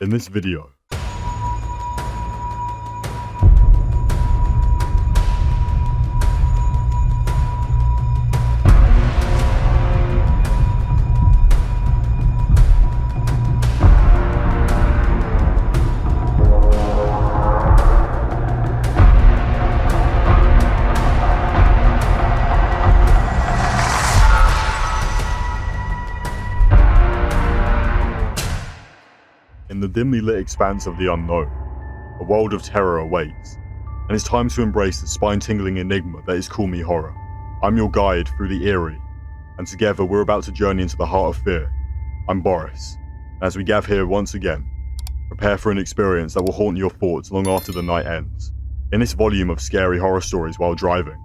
In this video, in the dimly lit expanse of the unknown, a world of terror awaits, and it's time to embrace the spine-tingling enigma that is Call Me Horror. I'm your guide through the eerie, and together we're about to journey into the heart of fear. I'm Boris, and as we gather here once again, prepare for an experience that will haunt your thoughts long after the night ends. In this volume of scary horror stories while driving,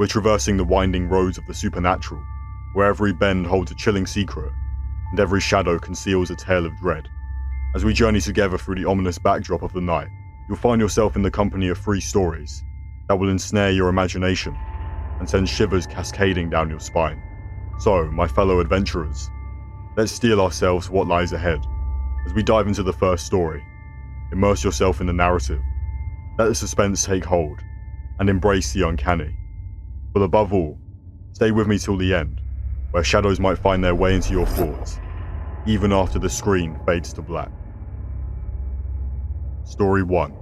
we're traversing the winding roads of the supernatural, where every bend holds a chilling secret, and every shadow conceals a tale of dread. As we journey together through the ominous backdrop of the night, you'll find yourself in the company of 3 stories that will ensnare your imagination and send shivers cascading down your spine. So, my fellow adventurers, let's steel ourselves for what lies ahead. As we dive into the first story, immerse yourself in the narrative, let the suspense take hold, and embrace the uncanny. But above all, stay with me till the end, where shadows might find their way into your thoughts, even after the screen fades to black. Story 1.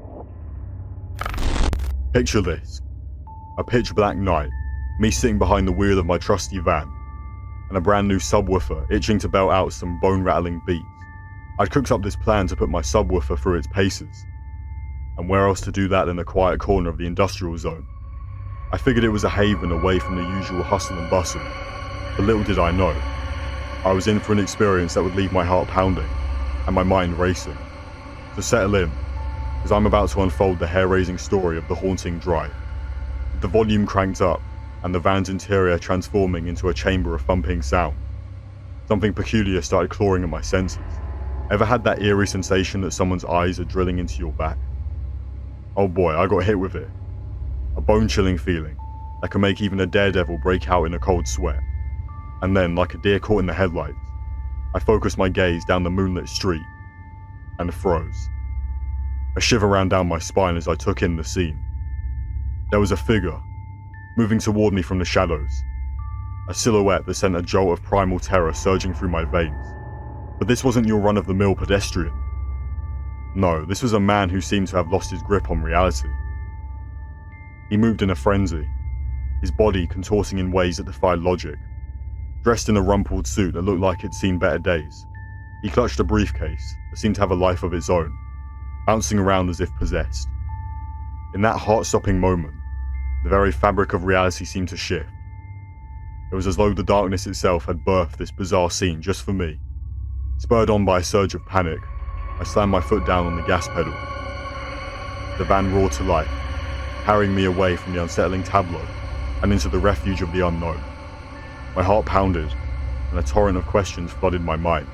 Picture this. A pitch black night, me sitting behind the wheel of my trusty van, and a brand new subwoofer itching to belt out some bone-rattling beats. I'd cooked up this plan to put my subwoofer through its paces, and where else to do that than a quiet corner of the industrial zone. I figured it was a haven away from the usual hustle and bustle, but little did I know, I was in for an experience that would leave my heart pounding and my mind racing. So settle in, because I'm about to unfold the hair-raising story of the haunting drive. With the volume cranked up and the van's interior transforming into a chamber of thumping sound, something peculiar started clawing at my senses. Ever had that eerie sensation that someone's eyes are drilling into your back? Oh boy, I got hit with it. A bone-chilling feeling that can make even a daredevil break out in a cold sweat. And then, like a deer caught in the headlights, I focused my gaze down the moonlit street and froze. A shiver ran down my spine as I took in the scene. There was a figure, moving toward me from the shadows, a silhouette that sent a jolt of primal terror surging through my veins. But this wasn't your run-of-the-mill pedestrian. No, this was a man who seemed to have lost his grip on reality. He moved in a frenzy, his body contorting in ways that defied logic. Dressed in a rumpled suit that looked like it'd seen better days, he clutched a briefcase that seemed to have a life of its own, bouncing around as if possessed. In that heart-stopping moment, the very fabric of reality seemed to shift. It was as though the darkness itself had birthed this bizarre scene just for me. Spurred on by a surge of panic, I slammed my foot down on the gas pedal. The van roared to life, carrying me away from the unsettling tableau and into the refuge of the unknown. My heart pounded, and a torrent of questions flooded my mind.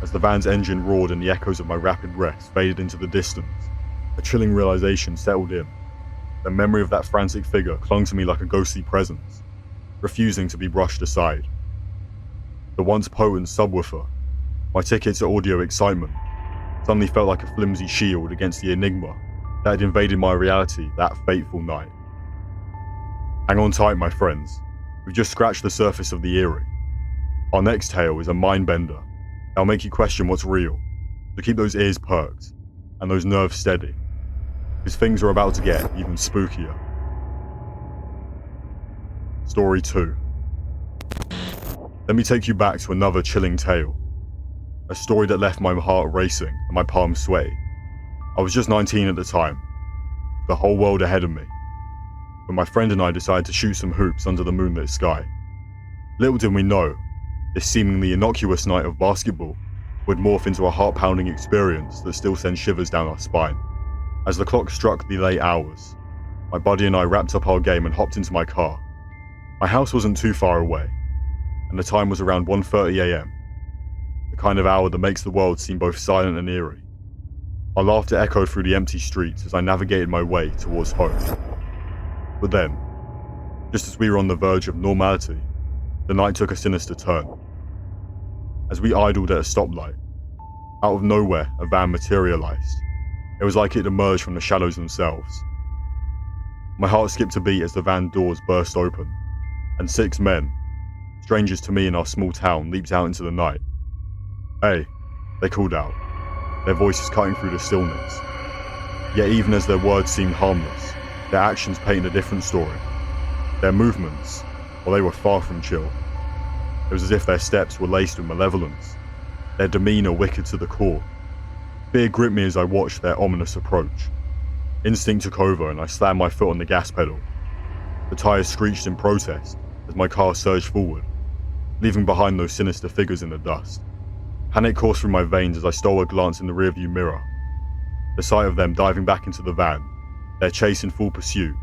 As the van's engine roared and the echoes of my rapid breaths faded into the distance, a chilling realization settled in. The memory of that frantic figure clung to me like a ghostly presence, refusing to be brushed aside. The once potent subwoofer, my ticket to audio excitement, suddenly felt like a flimsy shield against the enigma that had invaded my reality that fateful night. Hang on tight, my friends. We've just scratched the surface of the eerie. Our next tale is a mind-bender that'll make you question what's real, so keep those ears perked and those nerves steady, because things are about to get even spookier. Story 2. Let me take you back to another chilling tale, a story that left my heart racing and my palms sweaty. I was just 19 at the time, the whole world ahead of me, when my friend and I decided to shoot some hoops under the moonlit sky. Little did we know, this seemingly innocuous night of basketball would morph into a heart-pounding experience that still sends shivers down our spine. As the clock struck the late hours, my buddy and I wrapped up our game and hopped into my car. My house wasn't too far away, and the time was around 1:30 AM, the kind of hour that makes the world seem both silent and eerie. Our laughter echoed through the empty streets as I navigated my way towards home. But then, just as we were on the verge of normality, the night took a sinister turn. As we idled at a stoplight, Out of nowhere, a van materialized. It was like it emerged from the shadows themselves. My heart skipped a beat as the van doors burst open, and 6 men, strangers to me in our small town, leaped out into the night. "Hey," they called out, their voices cutting through the stillness. Yet even as their words seemed harmless, their actions painted a different story. Their movements, well, they were far from chill. It was as if their steps were laced with malevolence, their demeanor wicked to the core. Fear gripped me as I watched their ominous approach. Instinct took over and I slammed my foot on the gas pedal. The tires screeched in protest as my car surged forward, leaving behind those sinister figures in the dust. Panic coursed through my veins as I stole a glance in the rearview mirror. The sight of them diving back into the van, their chase in full pursuit,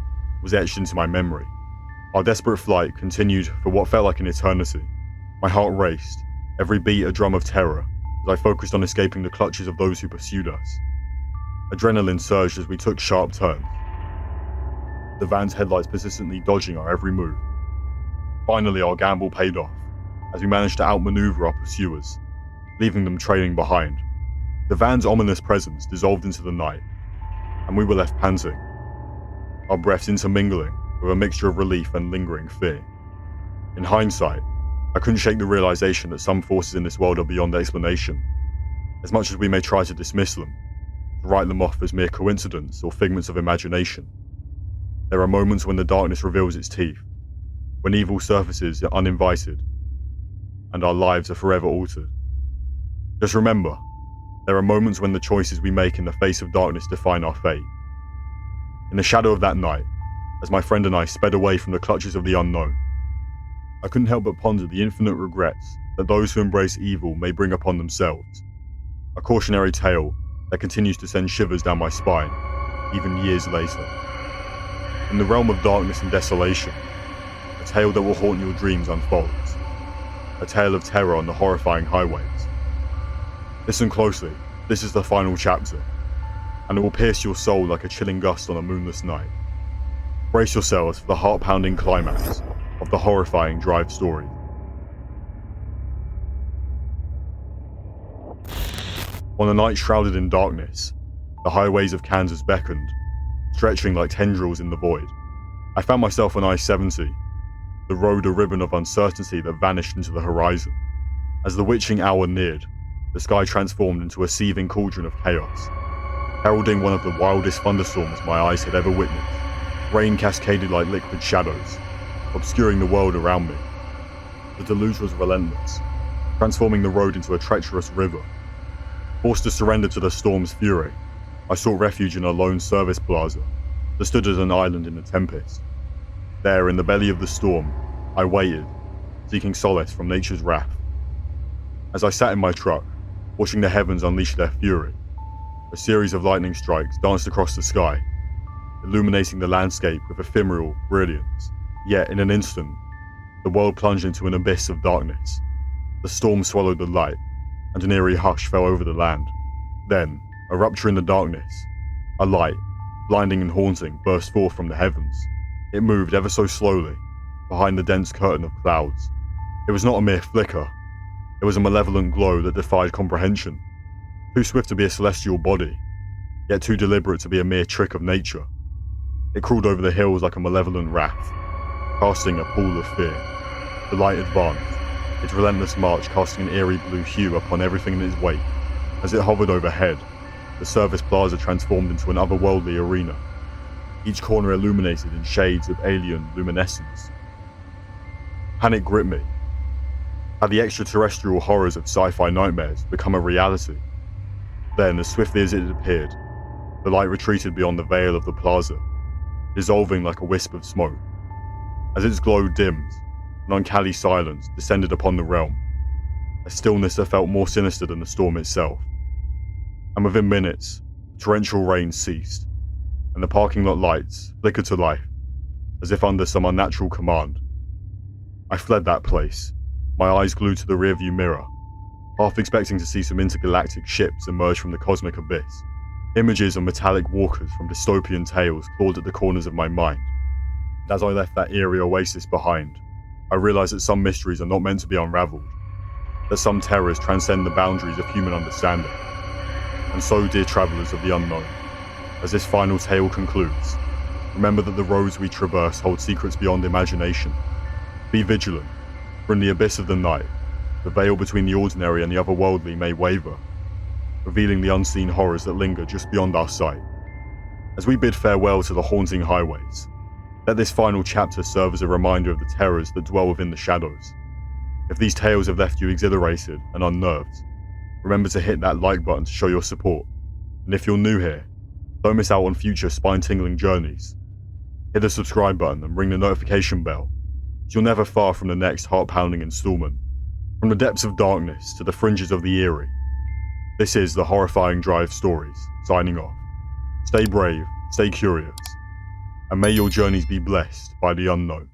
was etched into my memory. Our desperate flight continued for what felt like an eternity. My heart raced, every beat a drum of terror, as I focused on escaping the clutches of those who pursued us. Adrenaline surged as we took sharp turns, the van's headlights persistently dodging our every move. Finally, our gamble paid off, as we managed to outmaneuver our pursuers, leaving them trailing behind. The van's ominous presence dissolved into the night, and we were left panting, our breaths intermingling with a mixture of relief and lingering fear. In hindsight, I couldn't shake the realization that some forces in this world are beyond explanation. As much as we may try to dismiss them, to write them off as mere coincidence or figments of imagination, there are moments when the darkness reveals its teeth, when evil surfaces uninvited, and our lives are forever altered. Just remember, there are moments when the choices we make in the face of darkness define our fate. In the shadow of that night, as my friend and I sped away from the clutches of the unknown, I couldn't help but ponder the infinite regrets that those who embrace evil may bring upon themselves. A cautionary tale that continues to send shivers down my spine, even years later. In the realm of darkness and desolation, a tale that will haunt your dreams unfolds. A tale of terror on the horrifying highways. Listen closely, this is the final chapter, and it will pierce your soul like a chilling gust on a moonless night. Brace yourselves for the heart-pounding climax of the horrifying Drive story. On a night shrouded in darkness, the highways of Kansas beckoned, stretching like tendrils in the void. I found myself on I-70, the road a ribbon of uncertainty that vanished into the horizon. As the witching hour neared, the sky transformed into a seething cauldron of chaos, heralding one of the wildest thunderstorms my eyes had ever witnessed. Rain cascaded like liquid shadows, obscuring the world around me. The deluge was relentless, transforming the road into a treacherous river. Forced to surrender to the storm's fury, I sought refuge in a lone service plaza that stood as an island in the tempest. There, in the belly of the storm, I waited, seeking solace from nature's wrath. As I sat in my truck, watching the heavens unleash their fury, a series of lightning strikes danced across the sky, illuminating the landscape with ephemeral brilliance. Yet, in an instant, the world plunged into an abyss of darkness. The storm swallowed the light, and an eerie hush fell over the land. Then, a rupture in the darkness, a light, blinding and haunting, burst forth from the heavens. It moved ever so slowly, behind the dense curtain of clouds. It was not a mere flicker. It was a malevolent glow that defied comprehension. Too swift to be a celestial body, yet too deliberate to be a mere trick of nature. It crawled over the hills like a malevolent wrath, casting a pool of fear. The light advanced, its relentless march casting an eerie blue hue upon everything in its wake. As it hovered overhead, the service plaza transformed into an otherworldly arena, each corner illuminated in shades of alien luminescence. Panic gripped me. Had the extraterrestrial horrors of sci-fi nightmares become a reality? Then, as swiftly as it had appeared, the light retreated beyond the veil of the plaza, dissolving like a wisp of smoke. As its glow dimmed, an uncanny silence descended upon the realm, a stillness that felt more sinister than the storm itself. And within minutes, the torrential rain ceased, and the parking lot lights flickered to life, as if under some unnatural command. I fled that place, my eyes glued to the rearview mirror, half expecting to see some intergalactic ships emerge from the cosmic abyss. Images of metallic walkers from dystopian tales clawed at the corners of my mind. And as I left that eerie oasis behind, I realized that some mysteries are not meant to be unraveled, that some terrors transcend the boundaries of human understanding. And so, dear travellers of the unknown, as this final tale concludes, remember that the roads we traverse hold secrets beyond imagination. Be vigilant, for in the abyss of the night, the veil between the ordinary and the otherworldly may waver, revealing the unseen horrors that linger just beyond our sight. As we bid farewell to the haunting highways, let this final chapter serve as a reminder of the terrors that dwell within the shadows. If these tales have left you exhilarated and unnerved, remember to hit that like button to show your support. And if you're new here, don't miss out on future spine-tingling journeys. Hit the subscribe button and ring the notification bell, so you're never far from the next heart-pounding installment. From the depths of darkness to the fringes of the eerie, this is the Horrifying Drive Stories, signing off. Stay brave, stay curious, and may your journeys be blessed by the unknown.